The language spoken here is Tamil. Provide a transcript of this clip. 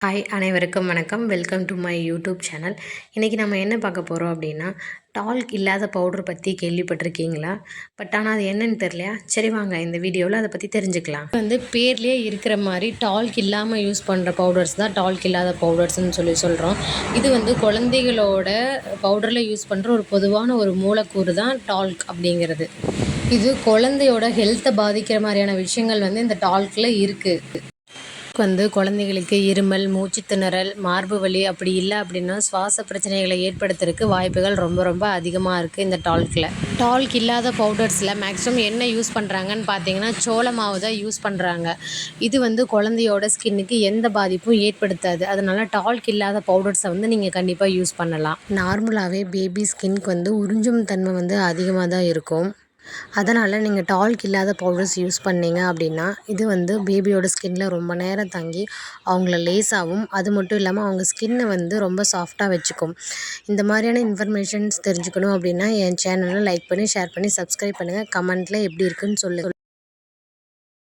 ஹாய் அனைவருக்கும் வணக்கம். Welcome to my YouTube channel. இன்றைக்கி நம்ம என்ன பார்க்க போகிறோம் அப்படின்னா, டால்க் இல்லாத பவுடர் பற்றி கேள்விப்பட்டிருக்கீங்களா? ஆனால் அது என்னன்னு தெரியலையா? சரி வாங்க இந்த வீடியோவில் அதை பற்றி தெரிஞ்சுக்கலாம். பேர்லேயே இருக்கிற மாதிரி டால்க் இல்லாமல் யூஸ் பண்ணுற பவுடர்ஸ் தான் டால்க் இல்லாத பவுடர்ஸ்ன்னு சொல்கிறோம். இது குழந்தைகளோட பவுடரில் யூஸ் பண்ணுற ஒரு பொதுவான ஒரு மூலக்கூறு தான் டால்க் அப்படிங்கிறது. இது குழந்தையோட ஹெல்த்தை பாதிக்கிற மாதிரியான விஷயங்கள் இந்த டால்கில் இருக்குது. குழந்தைகளுக்கு இருமல், மூச்சு திணறல், மார்பு வலி அப்படி இல்லை அப்படின்னா சுவாச பிரச்சனைகளை ஏற்படுத்துறதுக்கு வாய்ப்புகள் ரொம்ப ரொம்ப அதிகமாக இருக்குது இந்த டால்கில். டால்க் இல்லாத பவுடர்ஸில் மேக்ஸிமம் என்ன யூஸ் பண்ணுறாங்கன்னு பார்த்தீங்கன்னா சோள மாவு தான் யூஸ் பண்ணுறாங்க. இது குழந்தையோட ஸ்கின்னுக்கு எந்த பாதிப்பும் ஏற்படுத்தாது. அதனால் டால்க் இல்லாத பவுடர்ஸை நீங்கள் கண்டிப்பாக யூஸ் பண்ணலாம். நார்மலாகவே பேபி ஸ்கின்க்கு உறிஞ்சும் தன்மை அதிகமாக தான் இருக்கும். அதனால் நீங்கள் டால்க் இல்லாத பவுடர்ஸ் யூஸ் பண்ணீங்க அப்படின்னா இது பேபியோட ஸ்கின்ல ரொம்ப நேரம் தங்கி அவங்கள லேஸாகவும், அது மட்டும் இல்லாமல் அவங்க ஸ்கின்னை ரொம்ப சாஃப்டாக வச்சுக்கும். இந்த மாதிரியான இன்ஃபர்மேஷன்ஸ் தெரிஞ்சுக்கணும் அப்படின்னா என் சேனலை லைக் பண்ணி, ஷேர் பண்ணி, சப்ஸ்கிரைப் பண்ணுங்கள். கமெண்ட்டில் எப்படி இருக்குன்னு சொல்லுங்கள்.